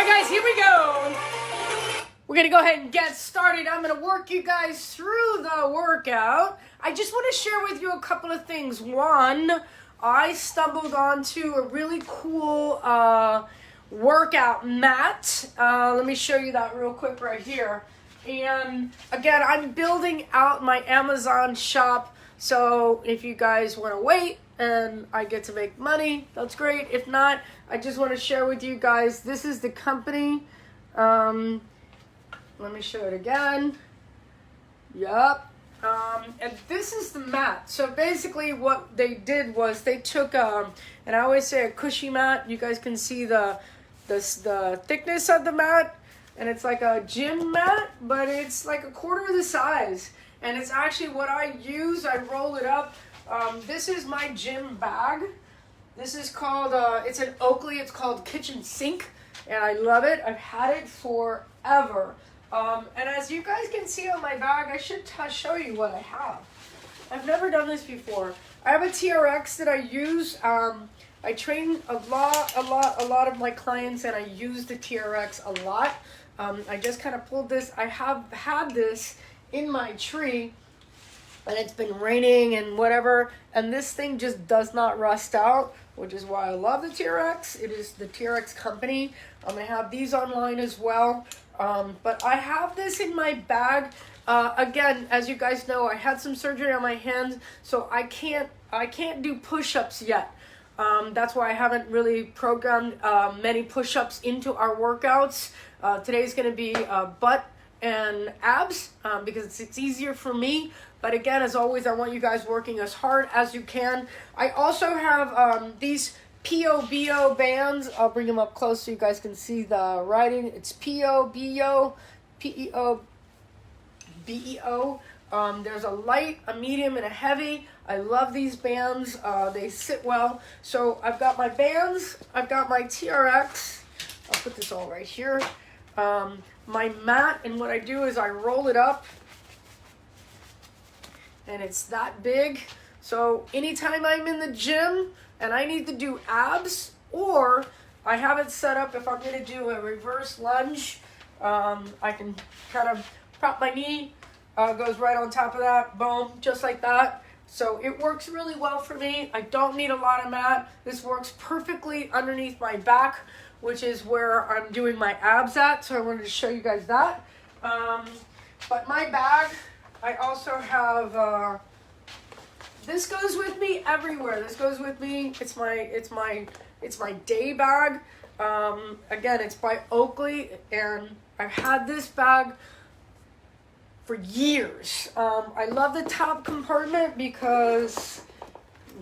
guys, here we go. We're gonna go ahead and get started. I'm gonna work you guys through the workout. I just want to share with you a couple of things. One, I stumbled onto a really cool workout mat. Let me show you that real quick right here. And again, I'm building out my Amazon shop. So if you guys want to wait and I get to make money, that's great. If not, I just want to share with you guys, this is the company. Let me show it again. Yup. And this is the mat. So basically what they did was they took, and I always say a cushy mat. You guys can see the thickness of the mat. And it's like a gym mat, but it's like a quarter of the size. And it's actually what I use. I roll it up. This is my gym bag. This is called, it's an Oakley. It's called Kitchen Sink. And I love it. I've had it forever. And as you guys can see on my bag, I should show you what I have. I've never done this before. I have a TRX that I use. I train a lot of my clients, and I use the TRX a lot. I just kind of pulled this. I have had this in my tree, and it's been raining and whatever, and this thing just does not rust out, which is why I love the TRX. It is the TRX company. I'm going to have these online as well. But I have this in my bag. Again, as you guys know, I had some surgery on my hands, so I can't do push-ups yet. That's why I haven't really programmed many push-ups into our workouts. Today's going to be butt and abs because it's easier for me. But again, as always, I want you guys working as hard as you can. I also have these POBO bands. I'll bring them up close so you guys can see the writing. It's POBO, PEOBEO. There's a light, a medium, and a heavy. I love these bands. They sit well. So I've got my bands. I've got my TRX. I'll put this all right here. My mat, and what I do is I roll it up. And it's that big. So anytime I'm in the gym and I need to do abs, or I have it set up if I'm going to do a reverse lunge, I can kind of prop my knee, goes right on top of that, boom, just like that. So it works really well for me. I don't need a lot of mat. This works perfectly underneath my back, which is where I'm doing my abs at. So I wanted to show you guys that. But my bag, I also have, this goes with me everywhere. This goes with me. It's my day bag. Again, it's by Oakley, and I've had this bag for years. I love the top compartment because,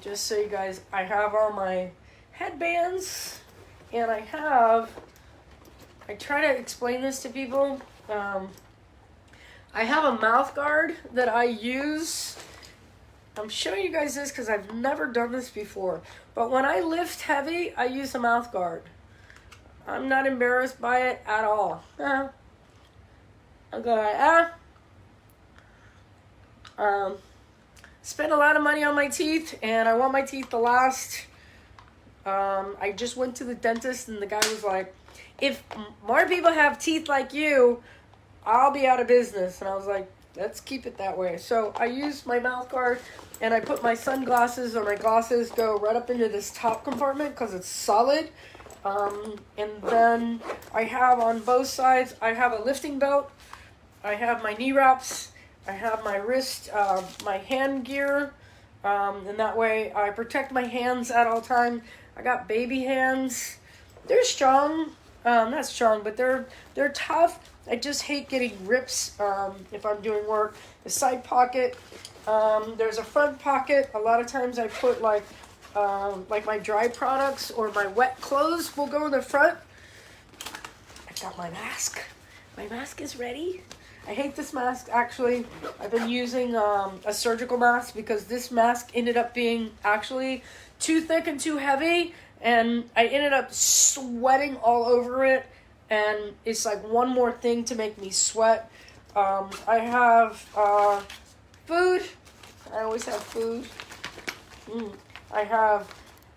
just so you guys, I have all my headbands, and I try to explain this to people. I have a mouth guard that I use. I'm showing you guys this because I've never done this before. But when I lift heavy, I use a mouth guard. I'm not embarrassed by it at all. I go like, spend a lot of money on my teeth, and I want my teeth to last. I just went to the dentist, and the guy was like, if more people have teeth like you, I'll be out of business. And I was like, let's keep it that way. So I use my mouth guard, and I put my sunglasses, or my glasses go right up into this top compartment because it's solid. And then I have on both sides, I have a lifting belt. I have my knee wraps. I have my wrist, my hand gear. And that way I protect my hands at all time. I got baby hands. They're strong. Not strong, but they're tough. I just hate getting rips if I'm doing work. The side pocket, there's a front pocket. A lot of times I put like my dry products or my wet clothes will go in the front. I've got my mask. My mask is ready. I hate this mask, actually. I've been using a surgical mask because this mask ended up being actually too thick and too heavy, and I ended up sweating all over it. And it's like one more thing to make me sweat. I have food. I always have food. I have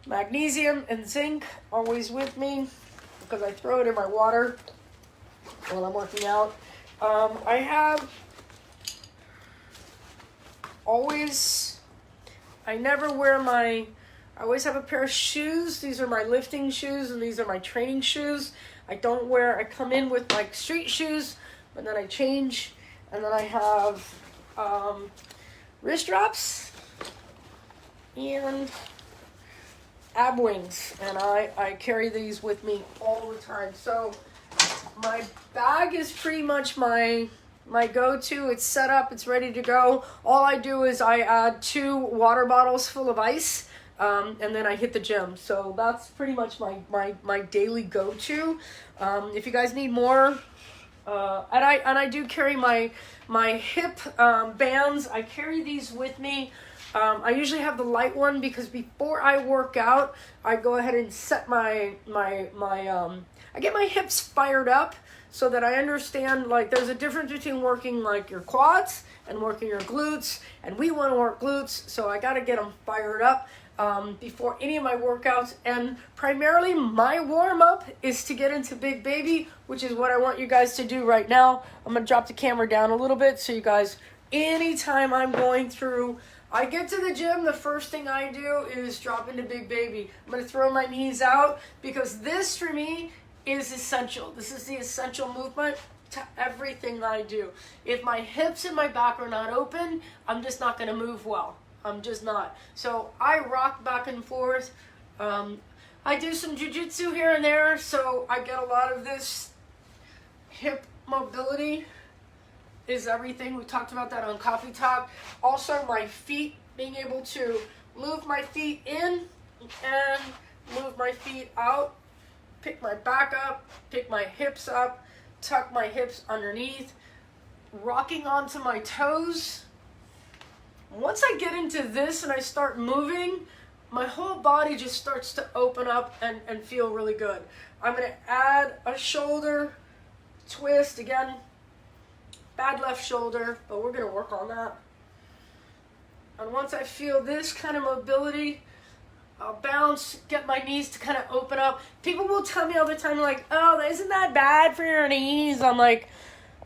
magnesium and zinc always with me. because I throw it in my water while I'm working out. I have always, I never wear my, I always have a pair of shoes. These are my lifting shoes and these are my training shoes. I come in with like street shoes, and then I change, and then I have wrist wraps and ab wings, and I carry these with me all the time. So my bag is pretty much my go-to. It's set up, it's ready to go. All I do is I add 2 water bottles full of ice, and then I hit the gym. So that's pretty much my daily go-to. If you guys need more, and I do carry my hip bands. I carry these with me. I usually have the light one because before I work out, I go ahead and set I get my hips fired up so that I understand, like, there's a difference between working like your quads and working your glutes, and we want to work glutes, so I got to get them fired up before any of my workouts. And primarily my warm-up is to get into Big Baby, which is what I want you guys to do right now. I'm going to drop the camera down a little bit so you guys, anytime I'm going through, I get to the gym, the first thing I do is drop into Big Baby. I'm going to throw my knees out because this, for me, is essential. This is the essential movement to everything I do. If my hips and my back are not open, I'm just not going to move well. I'm just not. So I rock back and forth. I do some jiu-jitsu here and there, so I get a lot of this hip mobility is everything. We talked about that on Coffee Talk. Also, my feet, being able to move my feet in and move my feet out, pick my back up, pick my hips up, tuck my hips underneath, rocking onto my toes. Once I get into this and I start moving, my whole body just starts to open up and feel really good. I'm going to add a shoulder twist again. Bad left shoulder, but we're going to work on that. And once I feel this kind of mobility, I'll bounce, get my knees to kind of open up. People will tell me all the time, like, oh, isn't that bad for your knees? I'm like,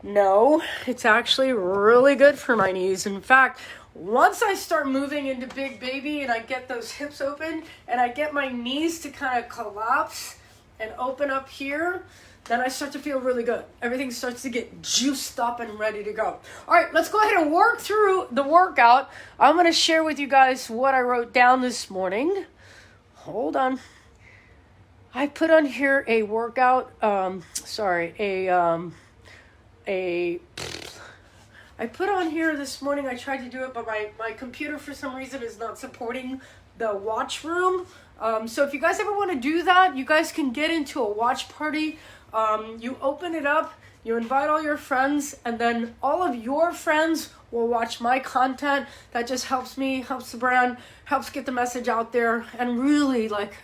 no, it's actually really good for my knees. In fact, once I start moving into Big Baby and I get those hips open and I get my knees to kind of collapse and open up here, then I start to feel really good. Everything starts to get juiced up and ready to go. All right, let's go ahead and work through the workout. I'm going to share with you guys what I wrote down this morning. Hold on. I put on here a workout. I put on here this morning, I tried to do it, but my computer for some reason is not supporting the watch room. So if you guys ever want to do that, you guys can get into a watch party. You open it up, you invite all your friends, and then all of your friends will watch my content. That just helps me, helps the brand, helps get the message out there, and really, like,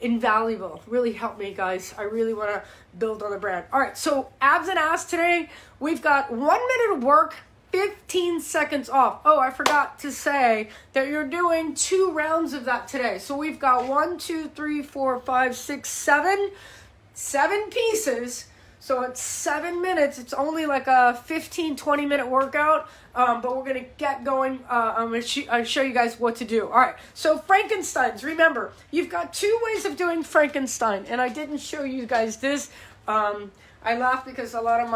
invaluable. Really help me, guys. I really want to build on the brand. All right, so abs and ass today. We've got 1 minute of work, 15 seconds off. Oh, I forgot to say that you're doing 2 rounds of that today. So we've got 1, 2, 3, 4, 5, 6, 7 pieces. So it's 7 minutes. It's only like a 15-20 minute workout, but we're going to get going. I'm going to show you guys what to do. All right, so Frankensteins. Remember, you've got 2 ways of doing Frankenstein, and I didn't show you guys this. I laugh because a lot of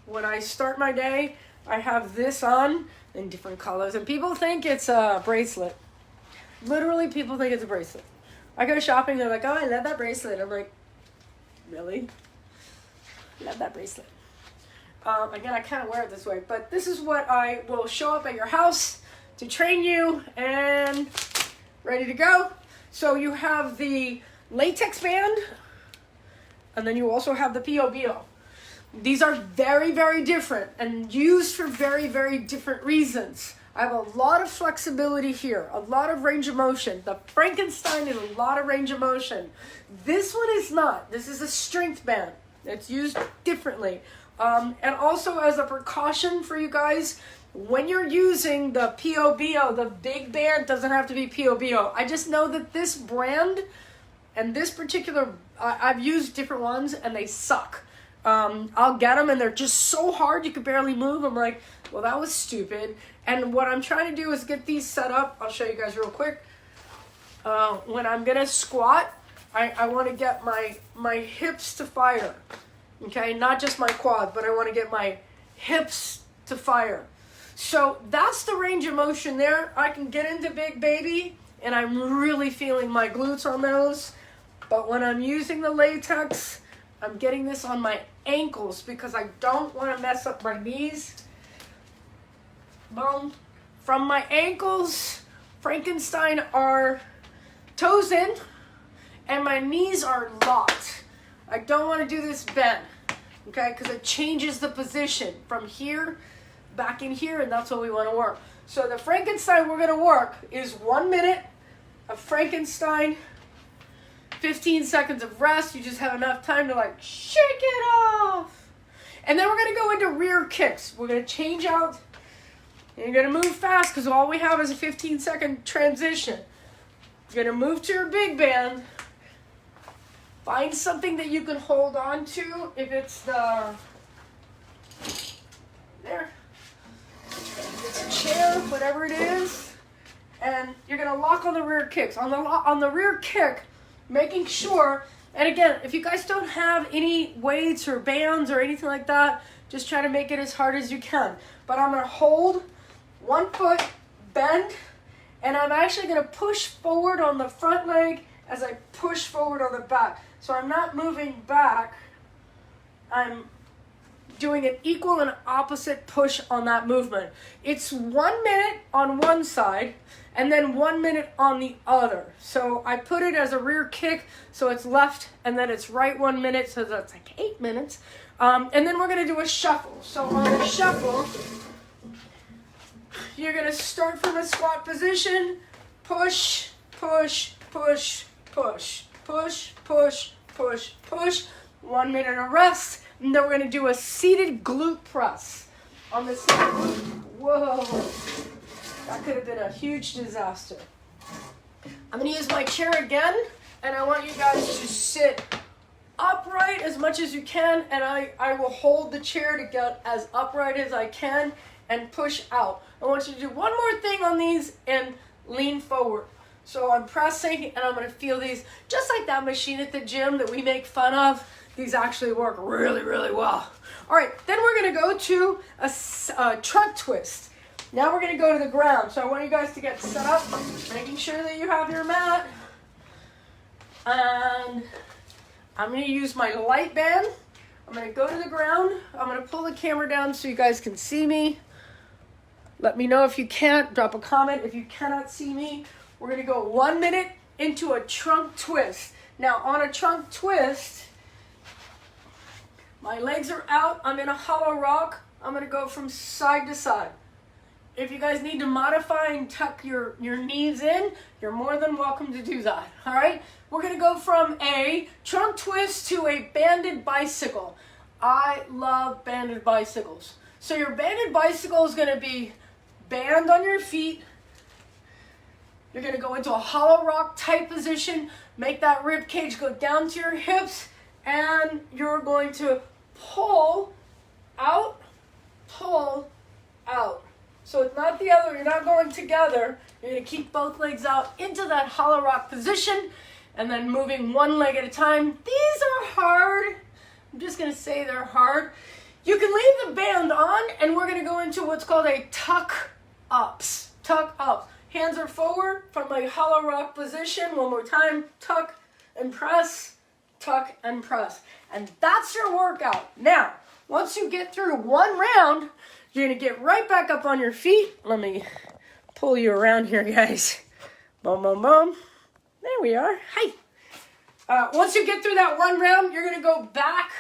when I start my day, I have this on in different colors, and people think it's a bracelet. Literally, people think it's a bracelet. I go shopping, they're like, oh, I love that bracelet. I'm like, really? Love that bracelet. Again, I kind of wear it this way, but this is what I will show up at your house to train you and ready to go. So you have the latex band, and then you also have the POBO. These are very, very different and used for very, very different reasons. I have a lot of flexibility here, a lot of range of motion. The Frankenstein is a lot of range of motion. This one is not. This is a strength band. It's used differently. And also as a precaution for you guys, when you're using the POBO, the big band doesn't have to be POBO. I just know that this brand And this particular, I've used different ones and they suck. I'll get them and they're just so hard you can barely move. I'm like, well, that was stupid. And what I'm trying to do is get these set up. I'll show you guys real quick. When I'm gonna squat, I want to get my hips to fire. Okay, not just my quad, but I want to get my hips to fire. So that's the range of motion there. I can get into big baby, and I'm really feeling my glutes on those. But when I'm using the latex, I'm getting this on my ankles because I don't want to mess up my knees. Boom. From my ankles, Frankenstein are toes in, and my knees are locked. I don't want to do this bend, okay, because it changes the position from here back in here, and that's what we want to work. So the Frankenstein we're going to work is 1 minute of Frankenstein, 15 seconds of rest. You just have enough time to like shake it off. And then we're going to go into rear kicks. We're going to change out. And you're going to move fast because all we have is a 15-second transition. You're going to move to your big band. Find something that you can hold on to. If it's there. If it's a chair, whatever it is. And you're going to lock on the rear kicks. On the rear kick, making sure, and again, if you guys don't have any weights or bands or anything like that, just try to make it as hard as you can. But I'm going to hold 1 foot, bend, and I'm actually going to push forward on the front leg as I push forward on the back. So I'm not moving back. I'm doing an equal and opposite push on that movement. It's 1 minute on one side and then 1 minute on the other. So I put it as a rear kick, so it's left and then it's right 1 minute, so that's like 8 minutes. And then we're going to do a shuffle. So on the shuffle, you're going to start from a squat position, push, push, push, push, push, push, push, push. 1 minute of rest, and then we're going to do a seated glute press. On the seated glute, whoa, that could have been a huge disaster. I'm going to use my chair again, and I want you guys to sit upright as much as you can, and I will hold the chair to get as upright as I can and push out. I want you to do one more thing on these and lean forward. So I'm pressing and I'm going to feel these just like that machine at the gym that we make fun of. These actually work really, really well. All right, then we're going to go to a trunk twist. Now we're going to go to the ground. So I want you guys to get set up, making sure that you have your mat. And I'm going to use my light band. I'm going to go to the ground. I'm going to pull the camera down so you guys can see me. Let me know if you can't. Drop a comment if you cannot see me. We're going to go 1 minute into a trunk twist. Now, on a trunk twist, my legs are out. I'm in a hollow rock. I'm going to go from side to side. If you guys need to modify and tuck your knees in, you're more than welcome to do that. All right? We're going to go from a trunk twist to a banded bicycle. I love banded bicycles. So your banded bicycle is going to be band on your feet. You're going to go into a hollow rock type position, make that rib cage go down to your hips, and you're going to pull out, pull out. So it's not the other, you're not going together. You're going to keep both legs out into that hollow rock position, and then moving one leg at a time. These are hard. I'm just going to say they're hard. You can leave the band on, and we're going to go into what's called a tuck ups. Tuck ups. Hands are forward from my hollow rock position. One more time. Tuck and press. Tuck and press. And that's your workout. Now, once you get through one round, you're going to get right back up on your feet. Let me pull you around here, guys. Boom, boom, boom. There we are. Hi. Once you get through that one round, you're going to go back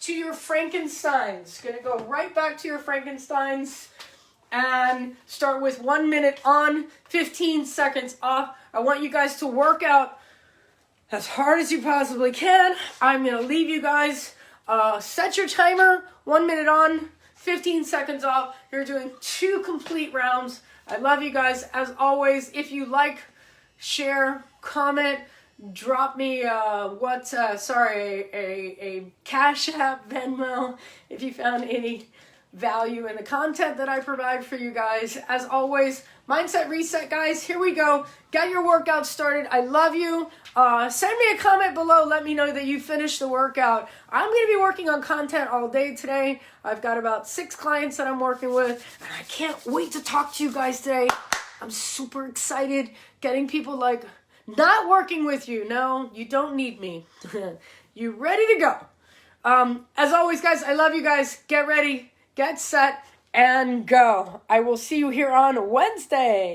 to your Frankensteins. Going to go right back to your Frankensteins. And start with 1 minute on, 15 seconds off. I want you guys to work out as hard as you possibly can. I'm going to leave you guys. Set your timer, 1 minute on, 15 seconds off. You're doing 2 complete rounds. I love you guys. As always, if you like, share, comment, drop me a Cash App, Venmo, if you found any value in the content that I provide for you guys. As always, Mindset Reset, guys. Here we go. Get your workout started. I love you. Send me a comment below. Let me know that you finished the workout. I'm going to be working on content all day today. I've got about 6 clients that I'm working with, and I can't wait to talk to you guys today. I'm super excited getting people like not working with you. No, you don't need me. You ready to go. As always, guys, I love you guys. Get ready, get set, and go. I will see you here on Wednesday.